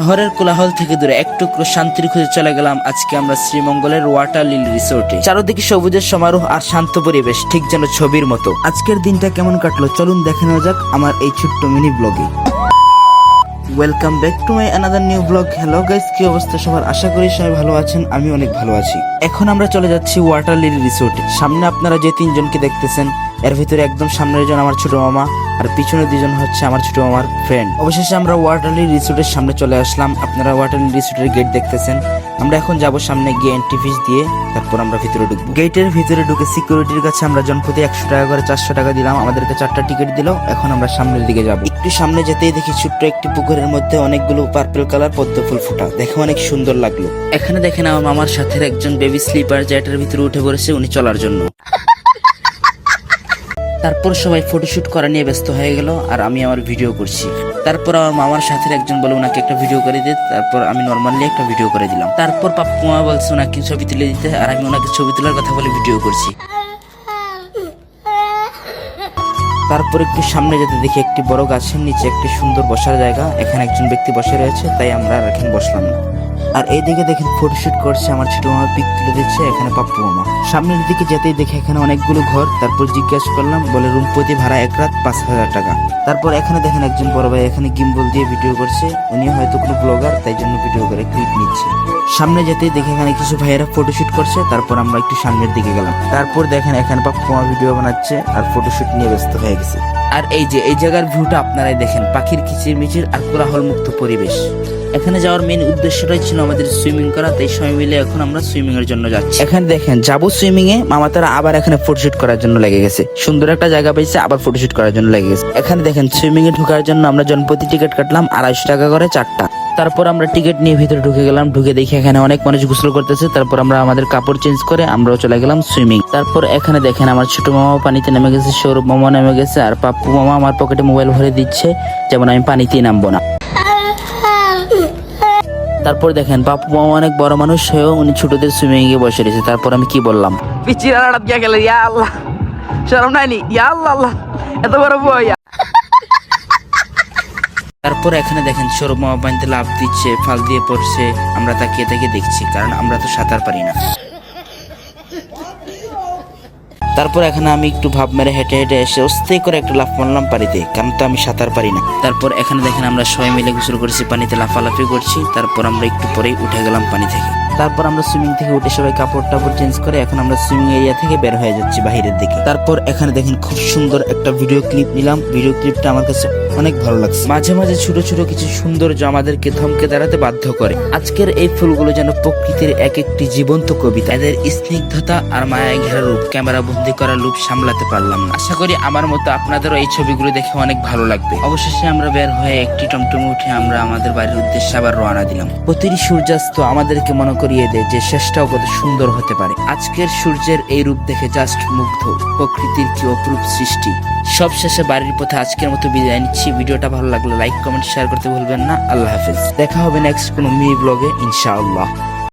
শহরের কোলাহল থেকে দূরে এক টুকরো শান্তির খুঁজে চলে গেলাম আজকে আমরা শ্রীমঙ্গলের ওয়াটার লিলি রিসোর্টে। চারদিকে সবুজের সমারোহ আর শান্ত পরিবেশ, ঠিক যেন ছবির মতো। আজকের দিনটা কেমন কাটলো চলুন দেখে নেওয়া যাক আমার এই ছোট্ট মিনি ব্লগে। Welcome back to my another new blog. Hello guys, কি অবস্থা সবার? আশা করি সবাই ভালো আছেন, আমি অনেক ভালো আছি। এখন আমরা চলে যাচ্ছি ওয়াটার লিলি রিসোর্টে। সামনে আপনারা যে তিনজনকে দেখতেছেন, এর ভিতরে একদম সামনের জন আমার ছোট মামা, আর পিছনে দুজন হচ্ছে আমার ছোট মামার ফ্রেন্ড। অবশেষে আমরা ওয়াটার লিলি রিসোর্টের সামনে চলে আসলাম। আপনারা ওয়াটার লিলি রিসোর্টের গেট দেখতেছেন। আমরা এখন যাব সামনে গিয়ে এন্ট্রি ফিস দিয়ে, তারপর আমরা ভিতরে ঢুকবো। গেটের ভিতরে ঢুকে সিকিউরিটির কাছে আমরা জনপ্রতি 100 টাকা করে 400 টাকা দিলাম। আমাদেরকে 4টা টিকিট দিল। এখন আমরা সামনের দিকে যাব। একটু সামনে যেতেই দেখি ছোট্ট একটি পুকুরের মধ্যে অনেকগুলো পার্পল কালার পদ্ম ফুল ফোটা, দেখে অনেক সুন্দর লাগলো। এখানে দেখেন আমার মামার সাথে একজন বেবি স্লিপার যেটার ভিতরে উঠে পড়েছে উনি চলার জন্য। তারপর সবাই ফটোশুট করা নিয়ে ব্যস্ত হয়ে গেল, আর আমি আমার ভিডিও করছি। তারপর আমার মামার সাথে একজন বলে ওনাকে একটা ভিডিও করে দিতে, তারপর আমি নর্মালি একটা ভিডিও করে দিলাম। তারপর পাপ্পু মামা বলছে ওনাকে ছবি তুলে দিতে, আর আমি ওনাকে ছবি তোলার কথা বলে ভিডিও করছি। তারপর একটু সামনে যেতে দেখি একটি বড় গাছের নিচে একটি সুন্দর বসার জায়গা। এখানে একজন ব্যক্তি বসে রয়েছে, তাই আমরা আর এখন বসলাম না। আর এইদিকে দেখেন ফটোশুট করছে আমার ছোট মামা, পিক তুলে দিচ্ছে এখানে পাপ্পু মামা। সামনের দিকে যেতেই দেখে এখানে অনেকগুলো ঘর। তারপর জিজ্ঞাসা করলাম, বলে রুম প্রতি ভাড়া এক রাত 5000 টাকা। তারপর এখানে দেখেন একজন বড় ভাই এখানে গিম্বল দিয়ে ভিডিও করছে, উনি হয়তো কোনো ব্লগার, তাই জন্য ভিডিও করে ক্লিপ নিচ্ছে। সামনে যেতেই দেখে এখানে কিছু ভাইয়েরা ফটোশুট করছে। তারপর আমরা একটু সামনের দিকে গেলাম। তারপর দেখেন এখানে পাপ্পু মামা ভিডিও বানাচ্ছে আর ফটোশুট নিয়ে ব্যস্ত হয়ে গেছে। আর এই যে এই জায়গার ভিউটা আপনারাই দেখেন, পাখির কিচির মিচির আর কোলাহল মুক্ত পরিবেশ। এখানে যাওয়ার মেইন উদ্দেশ্যটাই ছিল আমাদের সুইমিং করা, তাই সবাই মিলে এখন আমরা সুইমিং এর জন্য যাচ্ছি। এখানে দেখেন যাবো সুইমিং এ, মামা তারা আবার এখানে ফটোশুট করার জন্য লেগে গেছে। সুন্দর একটা জায়গা পাইছে, আবার ফটোশুট করার জন্য লেগে গেছে। এখানে দেখেন সুইমিং এ ঢোকার জন্য আমরা জনপ্রতি টিকিট কাটলাম 250 টাকা করে 4টা। তারপর আমরা টিকিট নিয়ে ভিতরে ঢুকে গেলাম। ঢুকে দেখি এখানে অনেক মানুষ গোসল করতেছে। তারপর আমরা আমাদের কাপড় চেঞ্জ করে আমরাও চলে গেলাম সুইমিং। তারপর এখানে দেখেন আমার ছোট মামা পানিতে নেমে গেছে, সৌরভ মামা নেমে গেছে, আর পাপ্পু মামা আমার পকেটে মোবাইল ভরে দিচ্ছে, যেমন আমি পানিতেই নামবো না। তারপর দেখেন পাপ্পু মামা অনেক বড় মানুষ হয়েও উনি ছোটদের সুইমিং এ বসে রয়েছে। তারপর আমি কি বললাম, তারপর এখানে দেখেন সৌরভ মামা পানিতে লাফ দিচ্ছে, ফাল দিয়ে পড়ছে। আমরা তাকিয়ে তাকিয়ে দেখছি, কারণ আমরা তো সাঁতার পারি না। তারপর এখানে আমি একটু ভাব মেরে হেঁটে হেঁটে এসে অস্থায়ী করে একটা লাফ মারলাম পানিতে, কারণ তো আমি সাঁতার পারি না। তারপর এখানে দেখেন আমরা সবাই মিলে গোসল করছি, পানিতে লাফালাফি করছি। তারপর আমরা একটু পরেই উঠে গেলাম পানি থেকে। তারপর আমরা সুইমিং থেকে উঠে সবাই কাপড় টাপড় চেঞ্জ করে এখন আমরা সুইমিং এরিয়া থেকে বের হয়ে যাচ্ছি বাহিরের দিকে। তারপর এখানে দেখেন খুব সুন্দর একটা ভিডিও ক্লিপ নিলাম। ভিডিও ক্লিপটা আমার কাছে অনেক ভালো লাগছে। মাঝে মাঝে ছোট ছোট কিছু সৌন্দর্য আমাদেরকে থমকে দাঁড়াতে বাধ্য করে। আজকের এই ফুলগুলো যেন প্রকৃতির এক একটি জীবন্ত কবিতা। এদের স্নিগ্ধতা আর মায়ায় ঘেরা রূপ ক্যামেরা বন্দি করা লুপ সামলাতে পারলাম না। আশা করি আমার মতো আপনাদেরও এই ছবিগুলো দেখে অনেক ভালো লাগবে। অবশেষে আমরা বের হয়ে একটি টমটমে উঠে আমরা আমাদের বাড়ির উদ্দেশ্যে আবার রওনা দিলাম। প্রতিটি সূর্যাস্ত আমাদেরকে মনে করিয়ে দেয় যে শেষটাও কত সুন্দর হতে পারে। আজকের সূর্যের এই রূপ দেখে জাস্ট মুগ্ধ। প্রকৃতির কি অপরূপ সৃষ্টি। সব শেষে বাড়ির পথে আজকের মতো বিদায় নিচ্ছি। ভিডিওটা ভালো লাগলে লাইক কমেন্ট শেয়ার করতে ভুলবেন না। আল্লাহ হাফেজ। দেখা হবে নেক্সট কোনো মিনি ব্লগে ইনশাআল্লাহ।